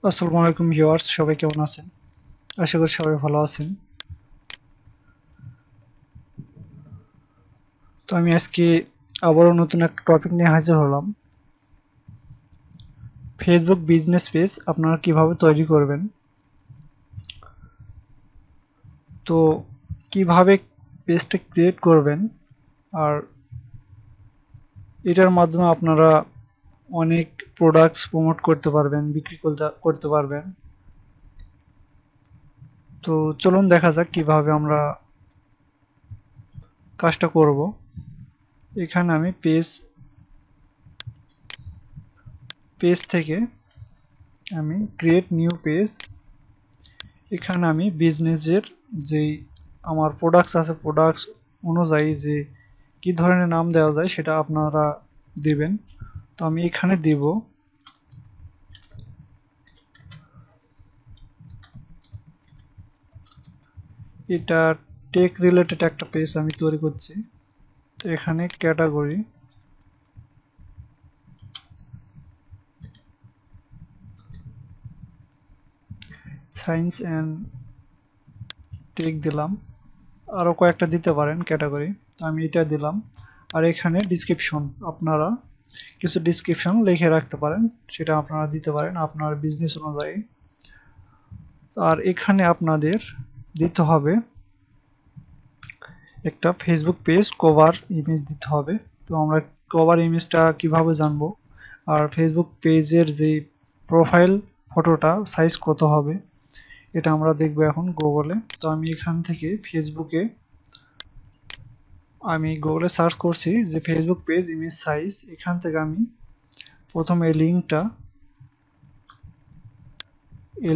আসসালামু আলাইকুম ভিউয়ার্স, সবাই কেমন আছেন? আশা করি সবাই ভালো আছেন। তো আমি আজকে আবারও নতুন একটা টপিক নিয়ে হাজির হলাম। ফেসবুক বিজনেস পেজ আপনারা কিভাবে তৈরি করবেন। তো কিভাবে পেজটা ক্রিয়েট করবেন, আর এটার মাধ্যমে আপনারা অনেক প্রোডাক্টস প্রমোট করতে পারবেন, বিক্রি করতে পারবেন। তো চলুন দেখা যাক কিভাবে আমরা কাজটা করব। এখানে আমি পেজ থেকে আমি ক্রিয়েট নিউ পেজ, এখানে আমি বিজনেসের যেই আমার প্রোডাক্টস আছে, প্রোডাক্টস অনুযায়ী যে কি ধরনের নাম দেওয়া যায় সেটা আপনারা দিবেন। তো আমি এখানে দিব এটা টেক রিলেটেড একটা পেজ আমি তৈরি করছি। তো এখানে ক্যাটাগরি সায়েন্স অ্যান্ড টেক দিলাম, আরও কয়েকটা দিতে পারেন ক্যাটাগরি। তো আমি এটা দিলাম। আর এখানে ডিসক্রিপশন আপনারা কিছু ডিসক্রিপশন লিখে রাখতে পারেন, সেটা আপনারা দিতে পারেন আপনার বিজনেস অনুযায়ী। আর এখানে আপনাদের দিতে হবে একটা ফেসবুক পেজ কভার ইমেজ দিতে হবে। তো আমরা কভার ইমেজটা কিভাবে জানবো, আর ফেসবুক পেজের যে প্রোফাইল ফটোটা সাইজ কত হবে, এটা আমরা দেখবো এখন গুগলে। তো আমি এখান থেকে আমি গুগলে সার্চ করছি যে ফেসবুক পেজ ইমেজ সাইজ। এখান থেকে আমি প্রথমে এই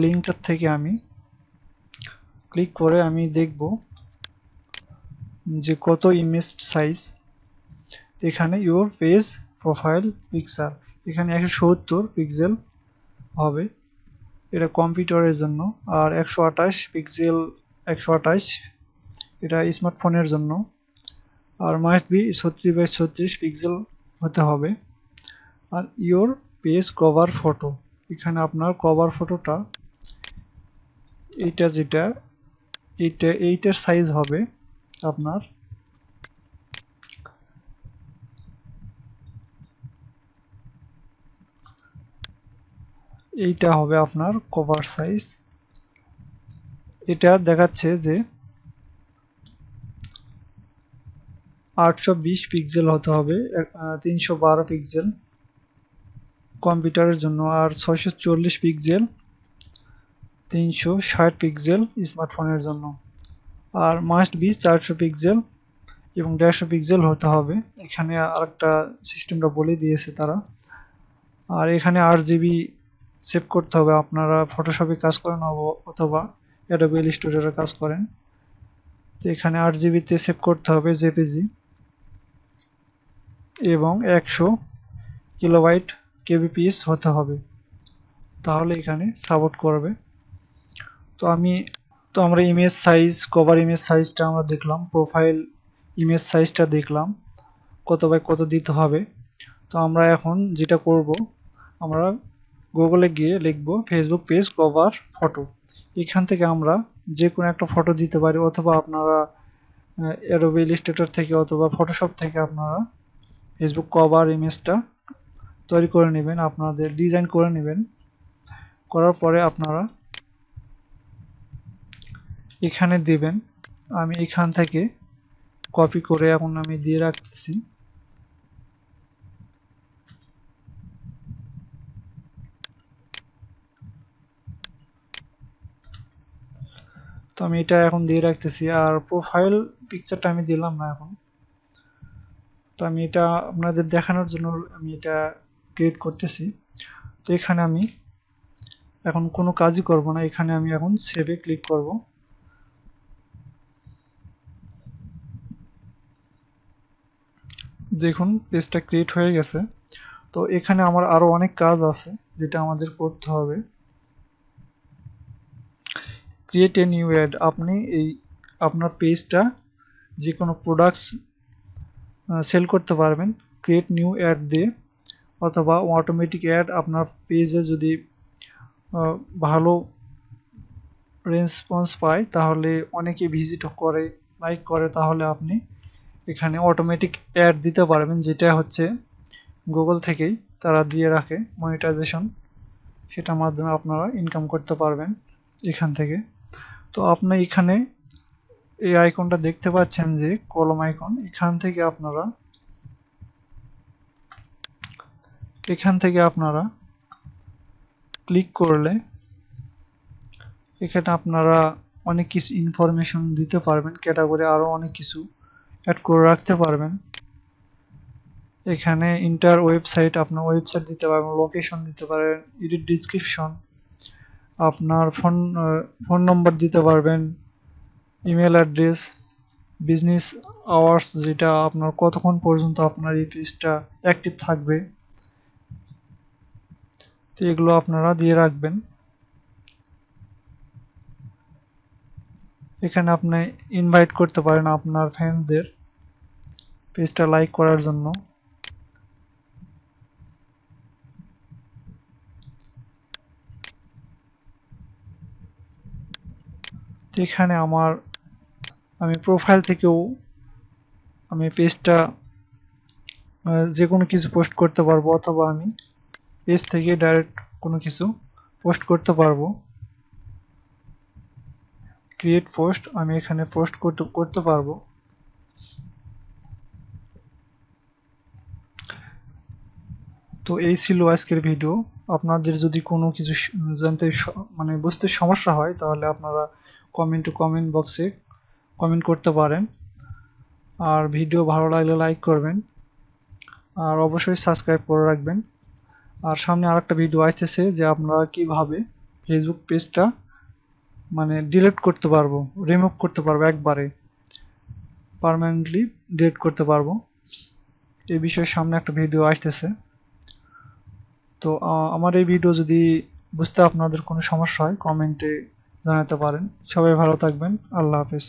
লিঙ্কটার থেকে আমি ক্লিক করে আমি দেখব যে কত ইমেজ সাইজ। এখানে ইউর পেজ প্রোফাইল পিক্সেল, এখানে 170 পিক্সেল হবে, এটা কম্পিউটারের জন্য। আর 128 পিক্সেল, 128 এটা স্মার্টফোনের জন্য। আর মাস্ট বি 36x36 পিক্সেল হতে হবে। আর ইওর পেজ কভার ফটো, এখানে আপনার কভার ফটোটা যেটা এইটার সাইজ হবে আপনার এইটা হবে আপনার কভার সাইজ। এটা দেখাচ্ছে যে 820 পিক্সেল হতে হবে, 312 পিক্সেল কম্পিউটারের জন্য, আর 640 পিক্সেল 360 পিক্সেল স্মার্টফোনের জন্য। আর মাস্ট বি 400 পিক্সেল এবং 150 পিক্সেল হতে হবে। এখানে আরেকটা সিস্টেমটা বলে দিয়েছে তারা। আর এখানে 8 জিবি সেভ করতে হবে, আপনারা ফটোশপে কাজ করেন অথবা অ্যাডোবি ইলাস্ট্রেটরে কাজ করেন। তো এখানে 8 জিবিতে সেভ করতে হবে জেপিজি, এবং 100 কিলোবাইট কেবিপিএস হতে হবে, তাহলে এখানে সাপোর্ট করবে। তো আমরা ইমেজ সাইজ, কভার ইমেজ সাইজটা আমরা দেখলাম, প্রোফাইল ইমেজ সাইজটা দেখলাম কত বাই কত দিতে হবে। তো আমরা এখন যেটা করব, আমরা গুগলে গিয়ে লিখব ফেসবুক পেজ কভার ফটো। এখান থেকে আমরা যে কোনো একটা ফটো দিতে পারি, অথবা আপনারা অ্যাডোবি ইলাস্ট্রেটর থেকে অথবা ফটোশপ থেকে আপনারা ফেসবুক কভার ইমেজটা তৈরি করে নেবেন, আপনাদের ডিজাইন করে নেবেন। করার পরে আপনারা এখানে দিবেন। আমি এখান থেকে কপি করে এখন আমি দিয়ে রাখতেছি। তো আমি এটা এখন দিয়ে রাখতেছি, আর প্রোফাইল পিকচারটা আমি দিলাম না এখন। তো আমি এটা আপনাদের দেখানোর জন্য আমি এটা ক্রিয়েট করতেছি। তো এখানে আমি এখন কোনো কাজই করব না, এখানে আমি এখন সেভে ক্লিক করব। দেখুন পেজটা ক্রিয়েট হয়ে গেছে। তো এখানে আমার আরো অনেক কাজ আছে যেটা আমাদের করতে হবে। ক্রিয়েট এ নিউ অ্যাড, আপনি আপনার পেজটা যে কোনো প্রোডাক্টস সেল করতে পারবেন ক্রিয়েট নিউ অ্যাড দিয়ে, অথবা অটোমেটিক অ্যাড আপনার পেজে যদি ভালো রেসপন্স পায়, তাহলে অনেকে ভিজিট করে, লাইক করে, তাহলে আপনি এখানে অটোমেটিক অ্যাড দিতে পারবেন, যেটা হচ্ছে গুগল থেকেই তারা দিয়ে রাখে মনিটাইজেশন, সেটার মাধ্যমে আপনারা ইনকাম করতে পারবেন এখান থেকে। তো আপনি এখানে এই আইকনটা দেখতে পাচ্ছেন যে কলম আইকন, এখান থেকে আপনারা ক্লিক করলে এখানে আপনারা অনেক কিছু ইনফরমেশন দিতে পারবেন, ক্যাটাগরি আরো অনেক কিছু অ্যাড করে রাখতে পারবেন। এখানে ইন্টার ওয়েবসাইট, আপনার ওয়েবসাইট দিতে পারবেন, লোকেশন দিতে পারেন, এডিট ডিসক্রিপশন, আপনার ফোন নম্বর দিতে পারবেন, ইমেল অ্যাড্রেস, বিজনেস আওয়ার্স, যেটা আপনার কতক্ষণ পর্যন্ত আপনার এই পেজটা অ্যাক্টিভ থাকবে, তো এগুলো আপনারা দিয়ে রাখবেন। এখানে আপনি ইনভাইট করতে পারেন আপনার ফ্রেন্ডদের পেজটা লাইক করার জন্য। তো এখানে আমি প্রোফাইল থেকেও আমি পেজটা যে কোনো কিছু পোস্ট করতে পারবো, অথবা আমি পেজ থেকে ডাইরেক্ট কোনো কিছু পোস্ট করতে পারবো। ক্রিয়েট পোস্ট, আমি এখানে পোস্ট করতে পারবো। তো এই ছিল আজকের ভিডিও। আপনাদের যদি কোনো কিছু জানতে মানে বুঝতে সমস্যা হয়, তাহলে আপনারা কমেন্ট বক্সে কমেন্ট করতে পারেন। আর ভিডিও ভালো লাগলে লাইক করবেন, আর অবশ্যই সাবস্ক্রাইব করে রাখবেন। আর সামনে আরেকটা ভিডিও আসতেছে যে আপনারা কিভাবে ফেসবুক পেজটা মানে ডিলিট করতে পারবো, রিমুভ করতে পারবো, একবারে পার্মানেন্টলি ডিলিট করতে পারবো। এই বিষয়ে সামনে একটা ভিডিও আসতেছে। তো আমার এই ভিডিও যদি বুঝতে আপনাদের কোনো সমস্যা হয়, কমেন্টে জানাতে পারেন। সবাই ভালো থাকবেন। আল্লাহ হাফেজ।